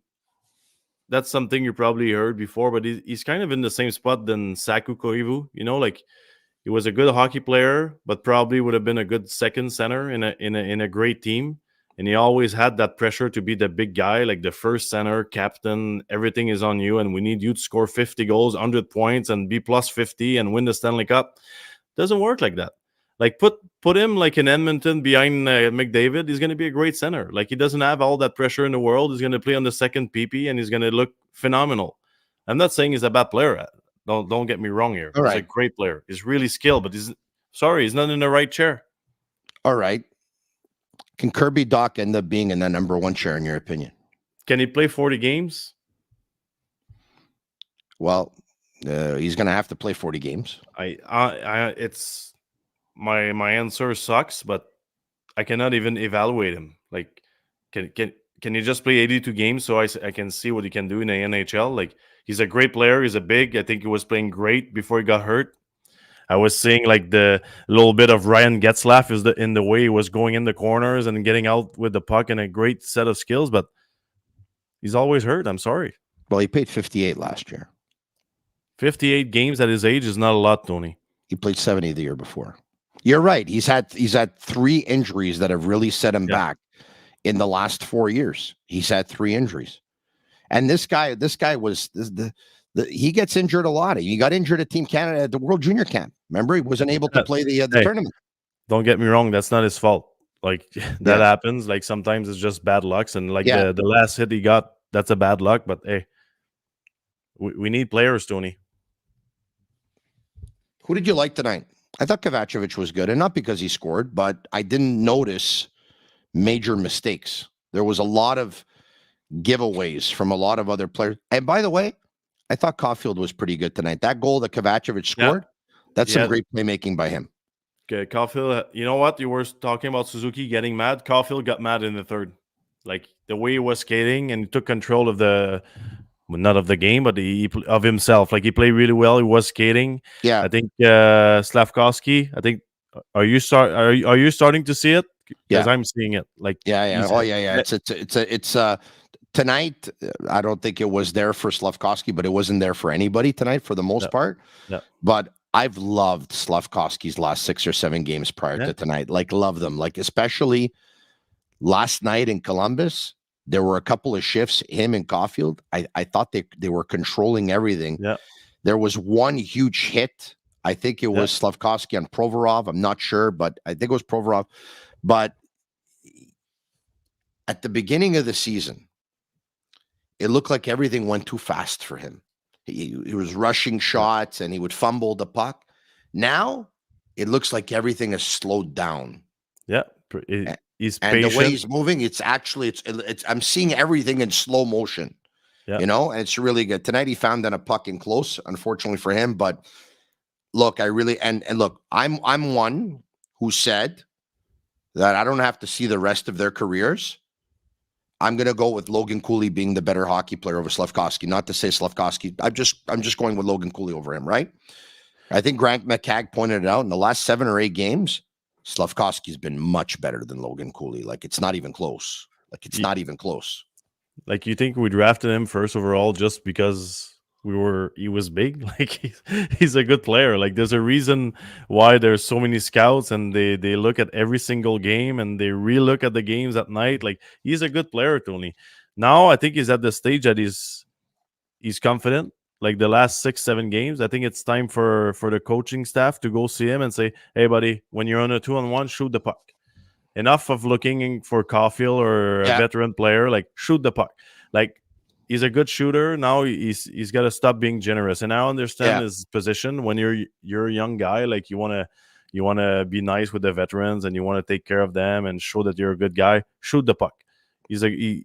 that's something you probably heard before, but he's kind of in the same spot than Saku Koivu. Like, he was a good hockey player, but probably would have been a good second center in a great team. And he always had that pressure to be the big guy, like the first center, captain, everything is on you, and we need you to score 50 goals, 100 points, and be plus 50 and win the Stanley Cup. Doesn't work like that. Like, put him like in Edmonton behind McDavid, he's going to be a great center. Like, he doesn't have all that pressure in the world. He's going to play on the second PP, and he's going to look phenomenal. I'm not saying he's a bad player. Don't get me wrong here. He's a great player. He's really skilled, but he's not in the right chair. All right. Can Kirby Doc end up being in the number one chair, in your opinion? Can he play 40 games? Well, he's going to have to play 40 games. It's my answer sucks, but I cannot even evaluate him. Like, can you just play 82 games so I can see what he can do in the NHL? Like, he's a great player. He's a big. I think he was playing great before he got hurt. I was seeing like the little bit of Ryan Getzlaf in the way he was going in the corners and getting out with the puck, and a great set of skills, but he's always hurt. I'm sorry. Well, he played 58 last year. 58 games at his age is not a lot, Tony. He played 70 the year before. You're right. He's had 3 injuries that have really set him back in the last 4 years. He's had 3 injuries. And this guy was he gets injured a lot. He got injured at Team Canada at the World Junior Camp. Remember, he wasn't able to play the tournament. Don't get me wrong. That's not his fault. Like, that happens. Like, sometimes it's just bad lucks. And like the last hit he got, that's a bad luck. But hey, we need players, Tony. Who did you like tonight? I thought Kovacevic was good, and not because he scored, but I didn't notice major mistakes. There was a lot of giveaways from a lot of other players. And by the way, I thought Caulfield was pretty good tonight. That goal that Kovacevic scored, that's some great playmaking by him. Okay, Caulfield, you know what? You were talking about Suzuki getting mad. Caulfield got mad in the third. Like, the way he was skating, and he took control of not of the game, but of himself. Like, he played really well. He was skating. Yeah. I think Slavkovsky, are you starting to see it? Because I'm seeing it. Like, It's tonight. I don't think it was there for Slavkovsky, but it wasn't there for anybody tonight for the most part. Yeah. But I've loved Slavkovsky's last 6 or 7 games prior to tonight. Like, love them. Like, especially last night in Columbus, there were a couple of shifts, him and Caulfield. I thought they were controlling everything. Yeah. There was one huge hit. I think it was Slavkovsky on Provorov. I'm not sure, but I think it was Provorov. But at the beginning of the season, it looked like everything went too fast for him. He was rushing shots and he would fumble the puck. Now it looks like everything has slowed down. Yeah. He's and patient. The way he's moving, it's I'm seeing everything in slow motion. Yeah. You know, and it's really good. Tonight he found a puck in close, unfortunately for him. But look, I really and look, I'm one who said that I don't have to see the rest of their careers. I'm going to go with Logan Cooley being the better hockey player over Slavkovsky. Not to say Slavkovsky. I'm just going with Logan Cooley over him, right? I think Grant McCagg pointed it out in the last 7 or 8 games. Slavkovsky's been much better than Logan Cooley. Like, it's not even close. Not even close. Like, you think we drafted him first overall just because he was big? Like, he's a good player. Like, there's a reason why there's so many scouts, and they look at every single game, and they re-look at the games at night. Like, he's a good player, Tony. Now I think he's at the stage that he's confident. Like, the last 6-7 games, I think it's time for the coaching staff to go see him and say, hey buddy, when you're on a 2-on-1, shoot the puck. Enough of looking for Caulfield or a veteran player. Like, shoot the puck. Like, he's a good shooter. Now he's got to stop being generous. And I understand his position. When you're a young guy, like, you want to be nice with the veterans, and you want to take care of them and show that you're a good guy. Shoot the puck.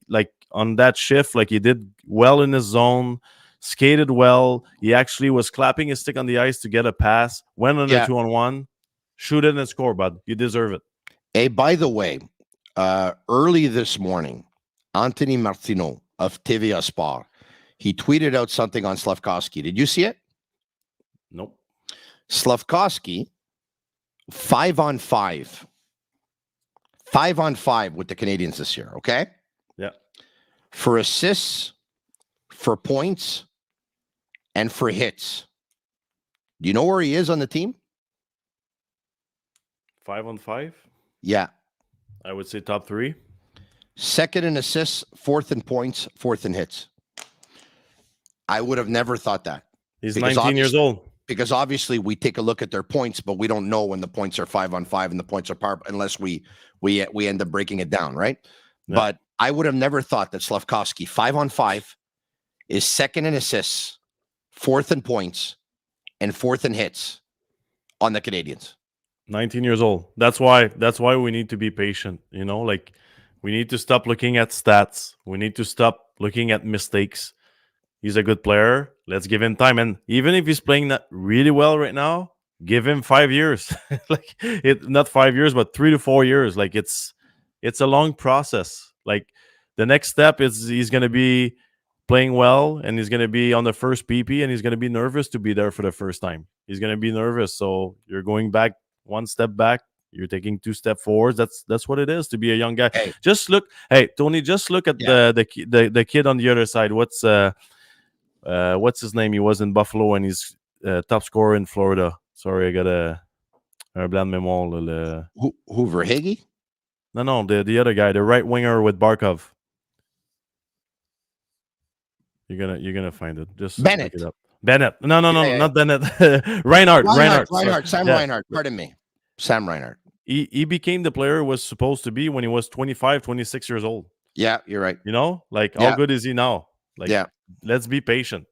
Like on that shift, like, he did well in his zone, skated well. He actually was clapping his stick on the ice to get a pass. Went on a 2-on-1. Shoot it and score, bud. You deserve it. Hey, by the way, early this morning, Anthony Martineau of TVA Sport, he tweeted out something on Slavkovsky. Did you see it? Nope. Slavkovsky, 5-on-5. 5-on-5 with the Canadians this year, okay? Yeah. For assists, for points, and for hits. Do you know where he is on the team? 5-on-5? Yeah. I would say top 3. Second in assists, 4th in points, 4th in hits. I would have never thought that. He's 19 years old. Because obviously we take a look at their points, but we don't know when the points are 5-on-5 and the points are power unless we end up breaking it down, right? Yeah. But I would have never thought that Slavkovsky, 5-on-5, is second in assists, 4th in points, and 4th in hits on the Canadians. 19 years old. That's why we need to be patient. Like we need to stop looking at stats. We need to stop looking at mistakes. He's a good player. Let's give him time. And even if he's playing not really well right now, give him 5 years. Like not 5 years, but 3 to 4 years. Like it's a long process. Like the next step is he's going to be playing well, and he's going to be on the first PP, and he's going to be nervous to be there for the first time. He's going to be nervous. So you're going back one step back. You're taking 2 steps forward. That's what it is to be a young guy. Hey. Just look, hey Tony. Just look at the kid on the other side. What's his name? He was in Buffalo, and he's top scorer in Florida. Sorry, I got a blanc mémoire. Hoover Higgy? No, the other guy, the right winger with Barkov. You're gonna find it. Just Bennett. look it up. Bennett. No, Yeah. not Bennett. Reinhardt. Sam Reinhardt. Pardon me. Sam Reinhardt. He became the player he was supposed to be when he was 25, 26 years old. Yeah, you're right. Like Yeah. how good is he now? Like, Yeah. Let's be patient.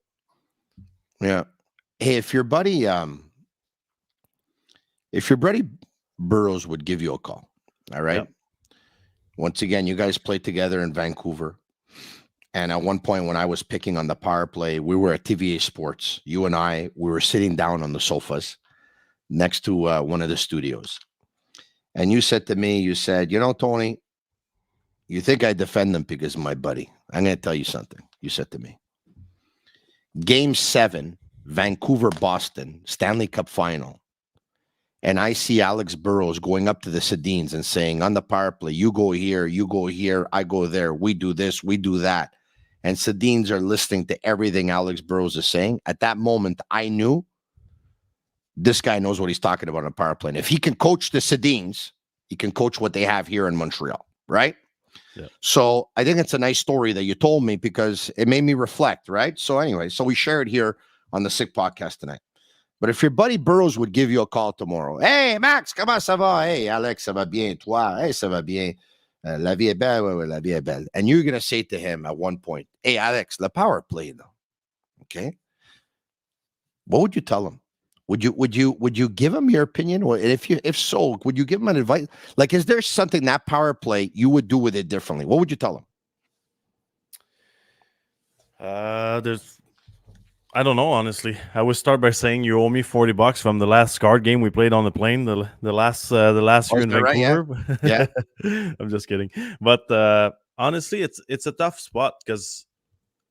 Yeah. Hey, if your buddy Burrows would give you a call, all right? Yep. Once again, you guys played together in Vancouver. And at one point when I was picking on the power play, we were at TVA Sports. You and I, we were sitting down on the sofas next to one of the studios. And you said to me, Tony, you think I defend them because of my buddy. I'm going to tell you something. You said to me, Game 7, Vancouver, Boston, Stanley Cup final. And I see Alex Burrows going up to the Sedins and saying, on the power play, you go here, I go there. We do this, we do that. And Sedins are listening to everything Alex Burrows is saying. At that moment, I knew this guy knows what he's talking about on a power play. And if he can coach the Sedins, he can coach what they have here in Montreal, right? Yeah. So I think it's a nice story that you told me because it made me reflect, right? So anyway, so we share it here on the Sick Podcast tonight. But if your buddy Burrows would give you a call tomorrow, hey, Max, comment ça va? Hey, Alex, ça va bien? Toi? Hey, ça va bien? La vie est belle? Ouais, la vie est belle. And you're going to say to him at one point, hey, Alex, the power play, though. Okay? What would you tell him? Would you give him your opinion? Or if so, would you give him an advice? Like, is there something that power play you would do with it differently? What would you tell him? I don't know, honestly. I would start by saying you owe me $40 from the last card game we played on the plane, the last year in Vancouver. Right? Yeah. I'm just kidding. But honestly, it's a tough spot because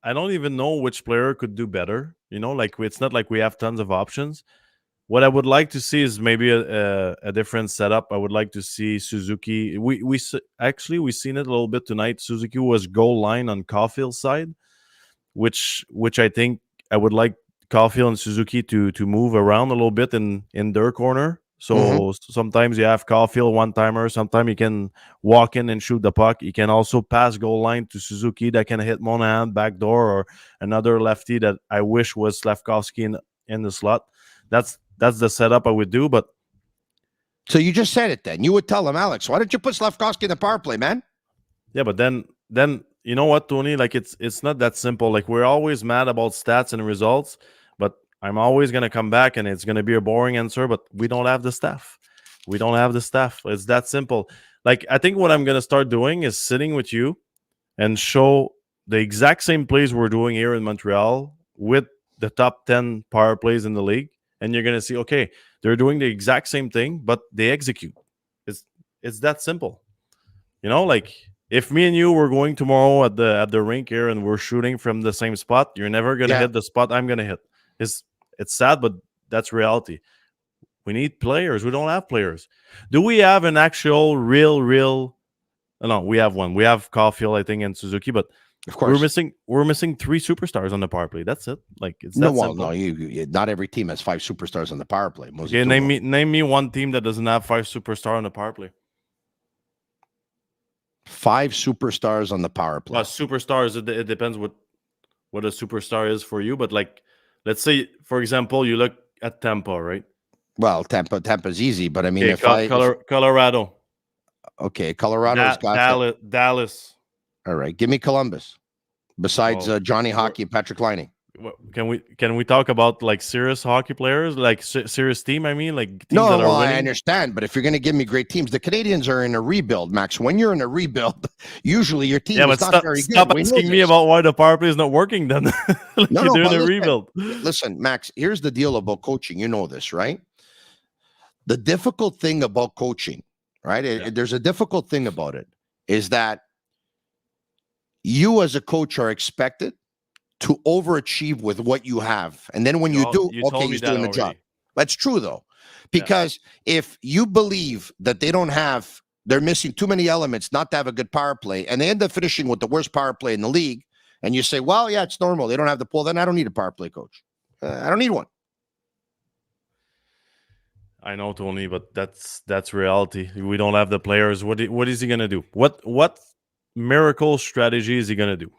I don't even know which player could do better. Like it's not like we have tons of options. What I would like to see is maybe a different setup. I would like to see Suzuki. We seen it a little bit tonight. Suzuki was goal line on Caulfield's side, which I think I would like Caulfield and Suzuki to move around a little bit in their corner. So sometimes you have Caulfield one-timer. Sometimes you can walk in and shoot the puck. You can also pass goal line to Suzuki that can hit Monahan back door or another lefty that I wish was Slavkovsky in the slot. That's the setup I would do. But so you just said it then. You would tell him, Alex, why don't you put Slavkovsky in the power play, man? Yeah, but then you know what, Tony? Like it's not that simple. Like we're always mad about stats and results, but I'm always gonna come back and it's gonna be a boring answer. But we don't have the staff. It's that simple. Like I think what I'm gonna start doing is sitting with you and show the exact same plays we're doing here in Montreal with the top 10 power plays in the league, and you're gonna see, okay, they're doing the exact same thing, but they execute. It's that simple. Like. If me and you were going tomorrow at the rink here and we're shooting from the same spot, you're never gonna hit the spot I'm gonna hit. It's sad, but that's reality. We need players. We don't have players. Do we have an actual real? No, we have one. We have Caulfield, I think, and Suzuki, but of course we're missing 3 superstars on the power play. That's it. Like it's you not every team has 5 superstars on the power play. Okay, name me one team that doesn't have 5 superstars on the power play. 5 superstars on the power play. Superstars, it depends what a superstar is for you. But like, let's say, for example, you look at Tampa, right? Well, Tampa's easy, but I mean, Colorado. Okay, Colorado's got Dallas. All right, give me Columbus. Besides Johnny Hockey, Patrick Laine. Can we talk about like serious hockey players, like serious team? I mean, like teams No, that are well, I winning. understand, but if you're going to give me great teams, the Canadians are in a rebuild, Max. When you're in a rebuild, usually your team Yeah, is but not very stop good. We know asking me this. about why the power play is not working. Then, like No, you're no, doing but a rebuild. listen, Max. Here's the deal about coaching. You know this, right? The difficult thing about coaching, right? There's a difficult thing about it, is that you as a coach are expected to overachieve with what you have. And then when you do, You okay, told me he's that doing the already. job. That's true, though. Because if you believe that they're missing too many elements not to have a good power play, and they end up finishing with the worst power play in the league, and you say, well, yeah, it's normal. They don't have the pull. Then I don't need a power play coach. I don't need one. I know, Tony, but that's reality. We don't have the players. What is he gonna do? What miracle strategy is he gonna do?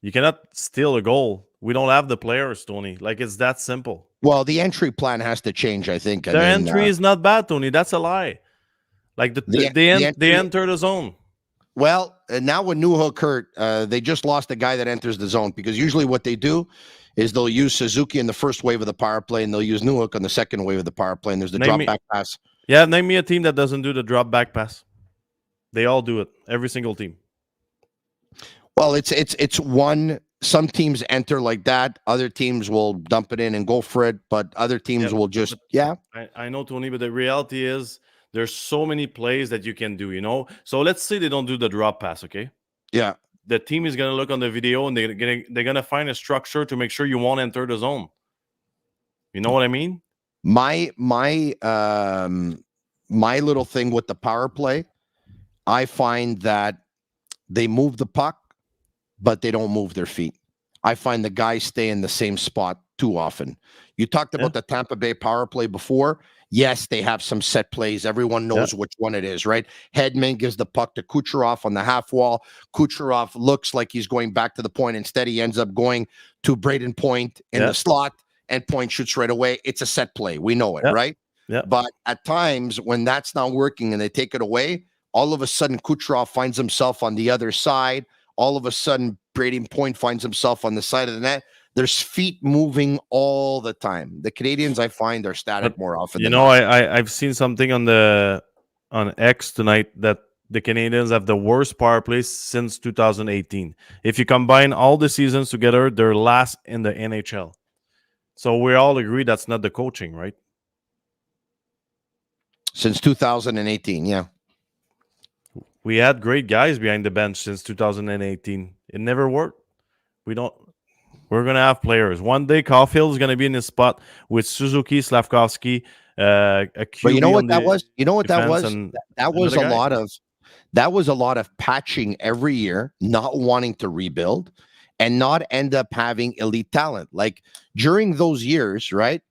You cannot steal a goal. We don't have the players, Tony. Like, it's that simple. Well, the entry plan has to change, I think. Their entry is not bad, Tony. That's a lie. Like they enter the zone. Well, now with Newhook hurt, they just lost a guy that enters the zone, because usually what they do is they'll use Suzuki in the first wave of the power play, and they'll use Newhook on the second wave of the power play, and there's the drop back pass. Yeah, name me a team that doesn't do the drop back pass. They all do it. Every single team. Well, it's one. Some teams enter like that. Other teams will dump it in and go for it, but other teams will just I know, Tony, but the reality is there's so many plays that you can do. You know. So let's say they don't do the drop pass. Okay. Yeah. The team is gonna look on the video and they're gonna find a structure to make sure you won't enter the zone. You know what I mean? My little thing with the power play, I find that they move the puck, but they don't move their feet. I find the guys stay in the same spot too often. You talked about the Tampa Bay power play before. Yes, they have some set plays. Everyone knows which one it is, right? Hedman gives the puck to Kucherov on the half wall. Kucherov looks like he's going back to the point. Instead, he ends up going to Braden Point in the slot, and Point shoots right away. It's a set play. We know it, right? Yeah. But at times when that's not working and they take it away, all of a sudden Kucherov finds himself on the other side. All of a sudden, Braden Point finds himself on the side of the net. There's feet moving all the time. The Canadians, I find, are static more often. You know, I've seen something on X tonight that the Canadians have the worst power play since 2018. If you combine all the seasons together, they're last in the NHL. So we all agree that's not the coaching, right? Since 2018, yeah. We had great guys behind the bench since 2018. It never worked. We're going to have players. One day, Caulfield is going to be in his spot with Suzuki, Slavkovsky, a QB. But you know what that was? You know what that was? That was a guy. lot of patching every year, not wanting to rebuild, and not end up having elite talent. Like during those years, right?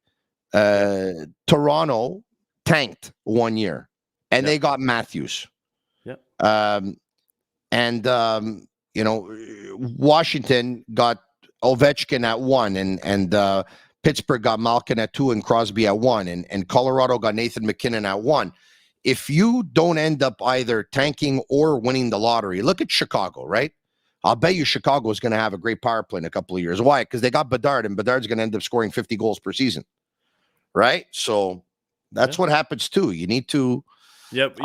Toronto tanked one year, and they got Matthews. You know, Washington got Ovechkin at 1, and Pittsburgh got Malkin at 2 and Crosby at 1, and Colorado got Nathan McKinnon at 1. If you don't end up either tanking or winning the lottery, look at Chicago, right? I'll bet you Chicago is going to have a great power play in a couple of years. Why? Because they got Bedard, and Bedard's going to end up scoring 50 goals per season, right? So that's what happens too. You need to. Yep.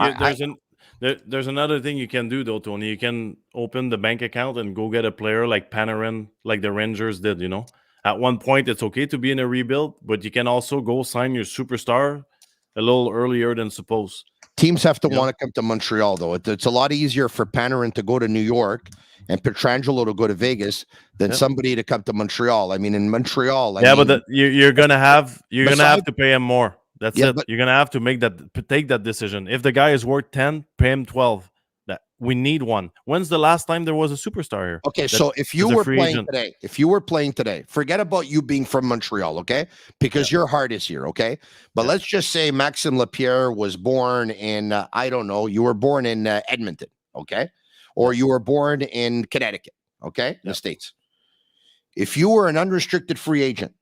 There's another thing you can do, though, Tony. You can open the bank account and go get a player like Panarin, like the Rangers did, you know. At one point, it's okay to be in a rebuild, but you can also go sign your superstar a little earlier than supposed. Teams have to want to come to Montreal, though. It's a lot easier for Panarin to go to New York and Pietrangelo to go to Vegas than somebody to come to Montreal. I mean, in Montreal, but you're gonna have to pay him more. That's it. But you're gonna have to take that decision. If the guy is worth 10, pay him 12. That we need one. When's the last time there was a superstar here? Okay, so if you were playing today, forget about you being from Montreal, okay? Because your heart is here, okay? But let's just say Maxim Lapierre was born in I don't know, you were born in Edmonton, okay? Or you were born in Connecticut, okay? The States. If you were an unrestricted free agent,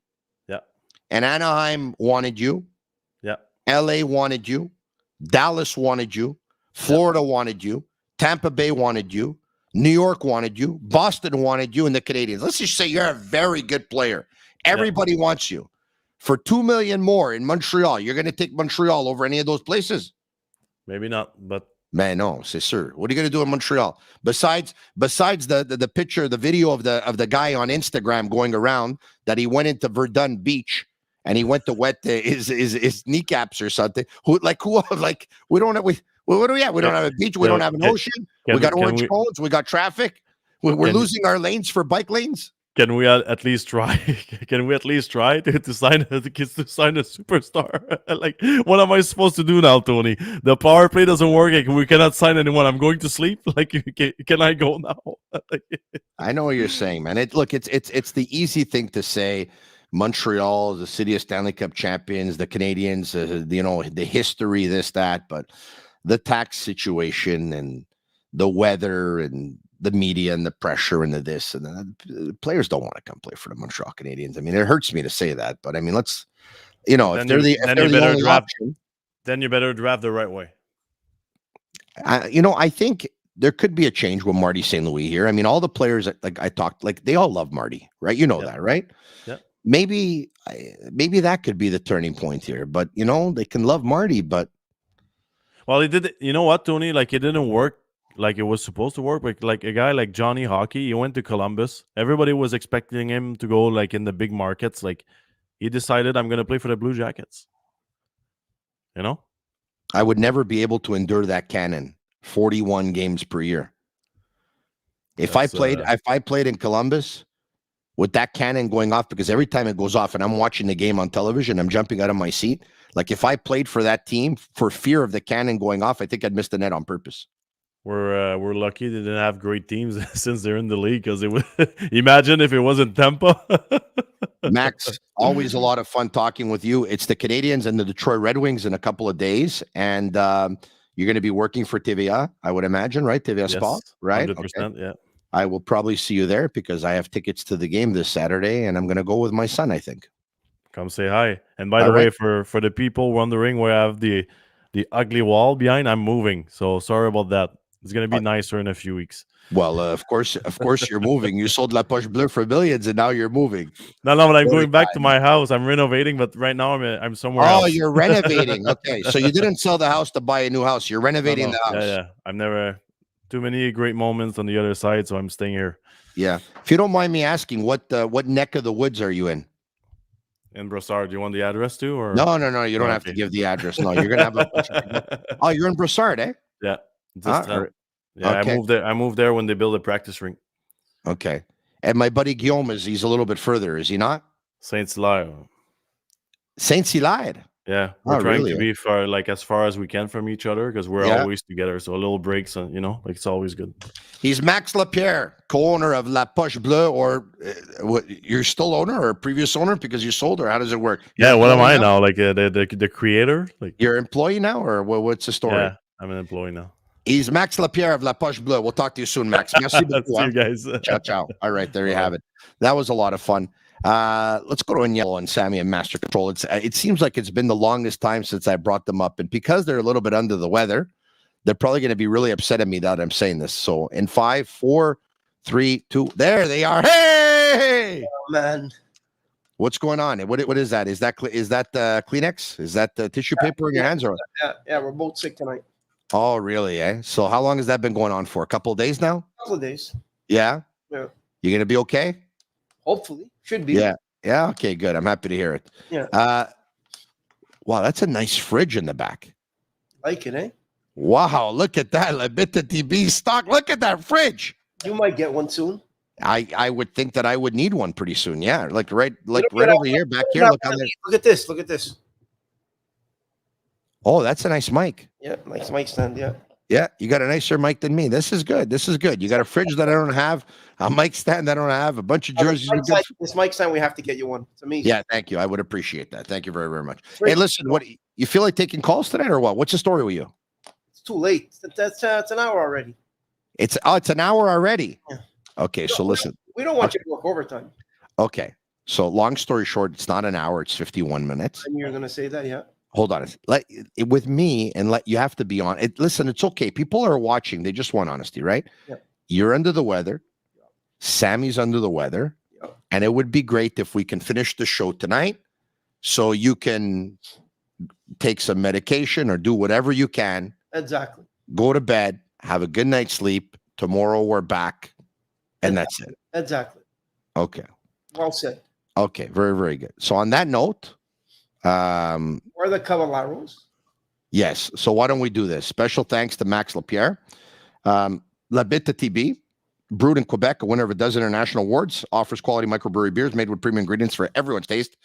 and Anaheim wanted you, LA wanted you, Dallas wanted you, Florida wanted you, Tampa Bay wanted you, New York wanted you, Boston wanted you, and the Canadians. Let's just say you're a very good player. Everybody wants you. For $2 million more in Montreal, you're going to take Montreal over any of those places? Maybe not, but Man, no, c'est sûr. What are you going to do in Montreal? Besides the picture, the video of the guy on Instagram going around that he went into Verdun Beach and he went to wet his kneecaps or something. We don't have what do we have? We don't have a beach. We don't have an ocean. We got orange cones. We got traffic. We're losing our lanes for bike lanes. Can we at least try? Can we at least try to sign the kids to sign a superstar? Like, what am I supposed to do now, Tony? The power play doesn't work. We cannot sign anyone. I'm going to sleep. Like, can I go now? I know what you're saying, man. It's the easy thing to say. Montreal, the city of Stanley Cup champions, the Canadians, the history, this, that, but the tax situation and the weather and the media and the pressure and the this and the players don't want to come play for the Montreal Canadiens. I mean, it hurts me to say that, but I mean, if they're the only option, then you better draft the right way. I think there could be a change with Marty St. Louis here. I mean, all the players they all love Marty, right? You know that, right? Yeah. Maybe that could be the turning point here, but they can love Marty, but he did. You know what, Tony? Like, it didn't work like it was supposed to work. But like a guy like Johnny Hockey, he went to Columbus. Everybody was expecting him to go like in the big markets. Like, he decided, I'm going to play for the Blue Jackets. I would never be able to endure that cannon. 41 games per year. If I played in Columbus with that cannon going off, because every time it goes off and I'm watching the game on television, I'm jumping out of my seat. Like, if I played for that team for fear of the cannon going off, I think I'd miss the net on purpose. We're lucky they didn't have great teams since they're in the league, because it would imagine if it wasn't Tampa. Max, always a lot of fun talking with you. It's the Canadians and the Detroit Red Wings in a couple of days, and you're going to be working for TVA, I would imagine, right? TVA Sport, right? 100%, okay. Yeah. I will probably see you there because I have tickets to the game this Saturday, and I'm going to go with my son, I think. Come say hi. And by the way, for the people wondering where I have the ugly wall behind, I'm moving. So sorry about that. It's going to be nicer in a few weeks. Well, of course, you're moving. You sold La Poche Bleue for millions, and now you're moving. No, but I'm going back to my house. I'm renovating, but right now I'm somewhere else. Oh, you're renovating. Okay, so you didn't sell the house to buy a new house. You're renovating the house. Yeah. I've never too many great moments on the other side, so I'm staying here. Yeah. If you don't mind me asking, what neck of the woods are you in? In Brossard. Do you want the address too? Or No. You don't have to give the address. No, you're gonna have a bunch of people. Oh, you're in Brossard, eh? Yeah. Okay. I moved there when they built a practice rink. Okay. And my buddy Guillaume he's a little bit further, is he not? Saint-Hilaire. Saint-Hilaire. Yeah, we're trying to be as far as we can from each other, because we're always together. So a little breaks, and it's always good. He's Max Lapierre, co-owner of La Poche Bleue, or you're still owner or previous owner because you sold, or how does it work? Yeah, what am I now? Like the creator? Like, you're an employee now, or what's the story? Yeah, I'm an employee now. He's Max Lapierre of La Poche Bleue. We'll talk to you soon, Max. Merci beaucoup. See you guys. Ciao. All right, there you have it. That was a lot of fun. Let's go to Agnello and Sammy and Master Control. It seems like it's been the longest time since I brought them up, and because they're a little bit under the weather, they're probably going to be really upset at me that I'm saying this. So in 5, 4, 3, 2, there they are. Hey, man, what's going on? What is that? Is that Kleenex? Is that the tissue paper in your hands? Or yeah, we're both sick tonight. Oh, really? Eh? So how long has that been going on for? A couple of days now? A couple of days. Yeah. You gonna be okay? Hopefully, should be. Yeah. Okay, good. I'm happy to hear it. Yeah. Wow, that's a nice fridge in the back. Like it, eh? Wow, look at that. La Bit de TB stock. Look at that fridge. You might get one soon. I would think that I would need one pretty soon. Yeah, right over here, back here. Look at this. Look at this. Oh, that's a nice mic. Yeah, nice mic stand. Yeah. Yeah, you got a nicer mic than me. This is good. You got a fridge that I don't have, a mic stand that I don't have, a bunch of jerseys. This mic stand, we have to get you one. It's amazing. Yeah, thank you. I would appreciate that. Thank you very, very much. Hey, listen, what you feel like taking calls tonight or what? What's the story with you? It's too late. It's an hour already. It's an hour already. Yeah. Okay, so listen. We don't want you to work overtime. Okay, so long story short, it's not an hour. It's 51 minutes. And you're going to say that, yeah? Hold on. With me, and you have to be on it. Listen, it's okay. People are watching. They just want honesty, right? Yeah. You're under the weather. Sammy's under the weather. And it would be great if we can finish the show tonight so you can take some medication or do whatever you can. Exactly. Go to bed, have a good night's sleep. Tomorrow we're back. And that's it. Exactly. Okay. Well said. Okay. Very, very good. So on that note, Or the Cavaleros. yes. So why don't we do this? Special thanks to Max Lapierre. La Bitte TB, brewed in Quebec, a winner of a dozen international awards, offers quality microbrewery beers made with premium ingredients for everyone's taste.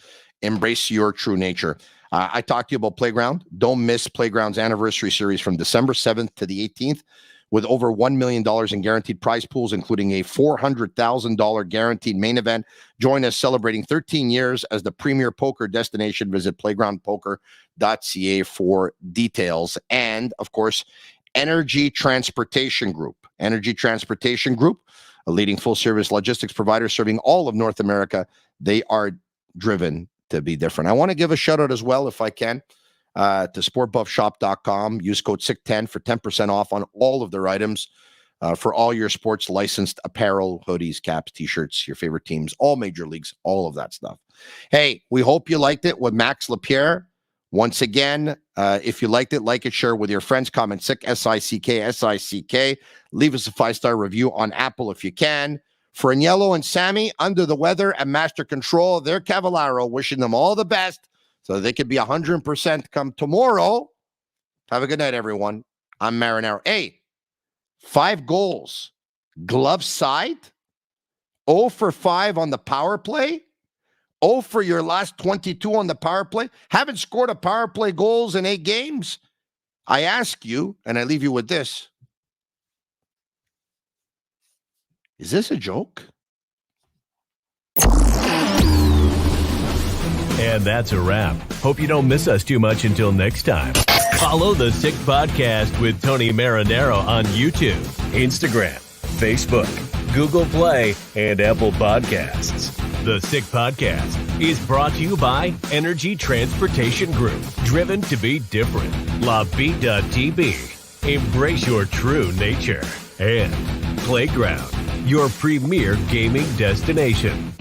Embrace your true nature. I talked to you about Playground. Don't miss Playground's anniversary series from December 7th to the 18th with over $1 million in guaranteed prize pools, including a $400,000 guaranteed main event. Join us celebrating 13 years as the premier poker destination. Visit playgroundpoker.ca for details. And, of course, Energy Transportation Group. Energy Transportation Group, a leading full-service logistics provider serving all of North America. They are driven to be different. I want to give a shout-out as well, if I can, to sportbuffshop.com. Use code SICK10 for 10% off on all of their items for all your sports licensed apparel, hoodies, caps, T-shirts, your favorite teams, all major leagues, all of that stuff. Hey, we hope you liked it with Max Lapierre. Once again, if you liked it, like it, share with your friends. Comment SICK, S-I-C-K, S-I-C-K. Leave us a 5-star review on Apple if you can. For Agnello and Sammy, under the weather and master control, they're Cavallaro, wishing them all the best so they could be 100% come tomorrow. Have a good night, everyone. I'm Marinaro. Hey, 5 goals. Glove side. 0 for 5 on the power play. 0 for your last 22 on the power play. Haven't scored a power play goals in 8 games. I ask you, and I leave you with this. Is this a joke? And that's a wrap. Hope you don't miss us too much until next time. Follow the Sick Podcast with Tony Marinaro on YouTube, Instagram, Facebook, Google Play, and Apple Podcasts. The Sick Podcast is brought to you by Energy Transportation Group, driven to be different. La Vida TB, embrace your true nature. And Playground, your premier gaming destination.